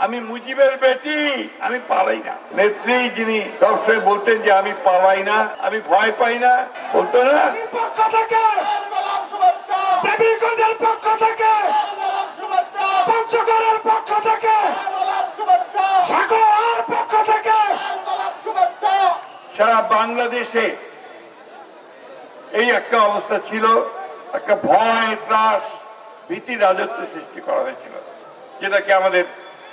আমি মুজিবের বেটি, আমি পালাই না। নেত্রী যিনি সবসময় বলতেন যে আমি পালাই না, আমি ভয় পাই না, বলতো না? পক্ষ থেকে দেবীগঞ্জের পক্ষ থেকে পঞ্চগড়ের পক্ষ থেকে সাগরের পক্ষ থেকে সারা বাংলাদেশে এই একটা অবস্থা ছিল, একটা ভয়, ত্রাস, ভীতি রাজত্ব সৃষ্টি করা হয়েছিল, যেটাকে আমাদের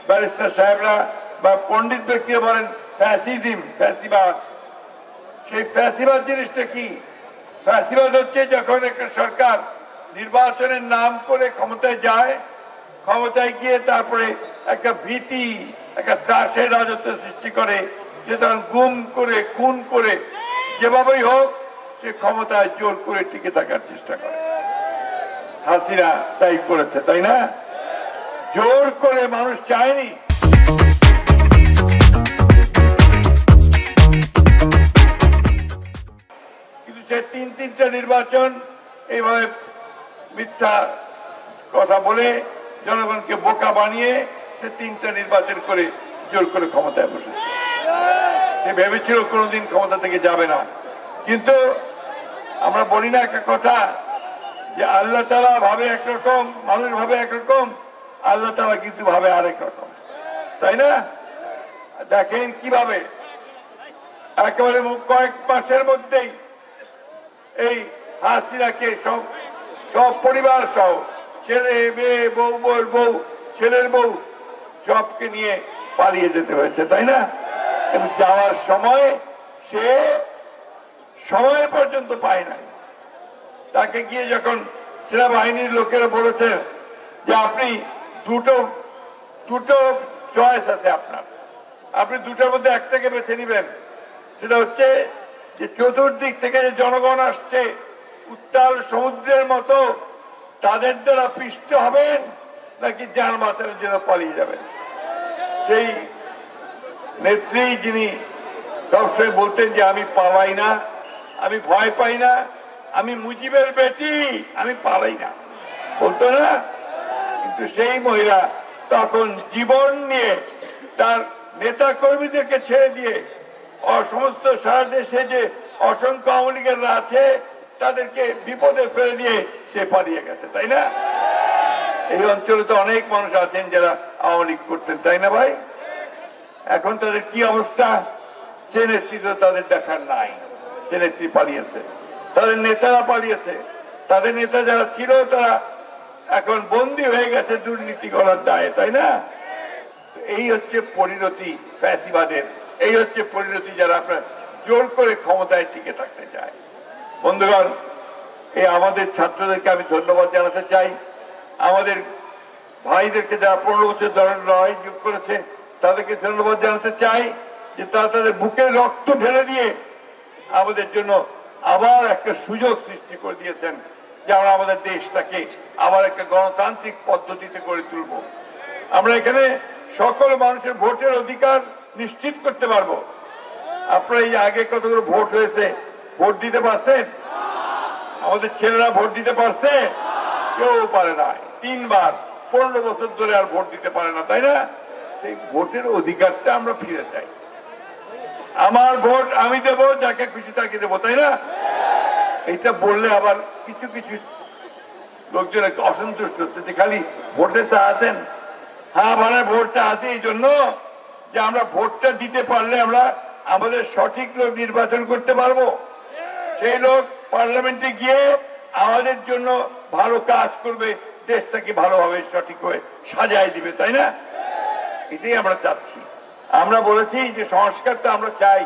ব্যারিস্টার সাহেবরা বা পণ্ডিত ব্যক্তিরা বলেন ফ্যাসিজম, ফ্যাসিবাদ। সেই ফ্যাসিবাদ জিনিসটা কি? ফ্যাসিবাদ হচ্ছে যখন একটা সরকার নির্বাচনের নাম করে ক্ষমতায় যায়, ক্ষমতায় গিয়ে তারপরে একটা ভীতি, একটা ত্রাসের রাজত্ব সৃষ্টি করে, সে তখন গুম করে, খুন করে, যেভাবেই হোক সে ক্ষমতায় জোর করে টিকে থাকার চেষ্টা করে। হাসিনা তাই করেছে, তাই না? জোর করে মানুষ চায়নি। কিন্তু সে তিনটা নির্বাচন এইভাবে মিথ্যা কথা বলে জনগণকে বোকা বানিয়ে সে তিনটা নির্বাচন করে জোর করে ক্ষমতায় বসেছে। সে ভেবেছিল কোনোদিন ক্ষমতা থেকে যাবে না। কিন্তু আমরা বলি না একটা কথা যে আল্লাহ তাআলা ভাবে একরকম, মানুষ ভাবে একরকম, আল্লাহ তাআলা কিন্তু ভাবে আরেক রকম, তাই না? দেখেন কিভাবে একেবারে কয়েক মাসের মধ্যেই এই হাসিনাকে সব পরিবার সহ, ছেলে মেয়ে, বউর বউ, ছেলের বউ, সবকে নিয়ে পালিয়ে যেতে হয়েছে, তাই না? এবং যাওয়ার সময় সে সময় পর্যন্ত পায় নাই। তাকে গিয়ে যখন সেনাবাহিনীর লোকেরা বলেছে যে আপনি দুটো চয়েস আছে আপনার, আপনি দুটোর মধ্যে একটাকে বেছে নিবেন, সেটা হচ্ছে যে চতুর্দিক থেকে যে জনগণ আসছে উত্তাল সমুদ্রের মতো, তাদের দ্বারা পিষ্ট হবেন নাকি জান বাঁচানোর জন্য পালিয়ে যাবেন। সেই নেত্রী যিনি সবসময় বলতেন যে আমি পালাই না, আমি ভয় পাই না, আমি মুজিবের বেটি, আমি পালাই না, বলতো না? কিন্তু সেই মহিলা তখন জীবন নিয়ে তার নেতা কর্মীদেরকে ছেড়ে দিয়ে সমস্ত সারা দেশে যে অসংখ্য আওয়ামী লীগেররা আছে তাদেরকে বিপদে ফেলে দিয়ে সে পালিয়ে গেছে, তাই না? এই অঞ্চলে তো অনেক মানুষ আছেন যারা আওয়ামী লীগ করতেন, তাই না ভাই? এখন তাদের কি অবস্থা? সে নেত্রী তো তাদের দেখার নাই, সে নেত্রী পালিয়েছে, তাদের নেতারা পালিয়েছে, তাদের নেতা যারা ছিল তারা এখন বন্দী হয়ে গেছে দুর্নীতি করার দায়ে, তাই না? এই হচ্ছে পরিণতি ফ্যাসিবাদের, এই হচ্ছে পরিণতি যারা আপনার জোর করে ক্ষমতায় টিকে থাকতে চায়। বন্ধুগণ, এই আমাদের ছাত্রদেরকে আমি ধন্যবাদ জানাতে চাই, আমাদের ভাইদেরকে যারা 15 বছর ধরে লড়াই করেছে তাদেরকে ধন্যবাদ জানাতে চাই যে তারা তাদের বুকে রক্ত ঢেলে দিয়ে আমাদের জন্য আবার একটা সুযোগ সৃষ্টি করে দিয়েছেন যে আমরা আমাদের দেশটাকে আবার একটা গণতান্ত্রিক পদ্ধতিতে গড়ে তুলব। আমরা এখানে সকল মানুষের ভোটের অধিকার নিশ্চিত করতে পারবো। আপনারা এই আগে কতগুলো ভোট হয়েছে, ভোট দিতে পারছেন? আমাদের ছেলেরা ভোট দিতে পারছে? কেউ পারে না। 3 বার 15 বছর ধরে আর ভোট দিতে পারে না, তাই না? সেই ভোটের অধিকারটা আমরা ফিরে চাই। আমার ভোট আমি দেব, যাকে খুশি তাকে দেবো, তাই না? এটা বললে আবার কিছু কিছু লোকজন একটু অসন্তুষ্ট হচ্ছে যে খালি ভোটে চাচ্ছেন। হ্যাঁ, মানে ভোট চাচ্ছি এই জন্য যে আমরা ভোটটা দিতে পারলে আমরা আমাদের সঠিক লোক নির্বাচন করতে পারবো, সেই লোক পার্লামেন্টে গিয়ে আমাদের জন্য ভালো কাজ করবে, দেশটাকে ভালোভাবে সঠিকভাবে সাজায় দিবে, তাই না? এটাই আমরা চাচ্ছি। আমরা বলেছি যে সংস্কারটা আমরা চাই,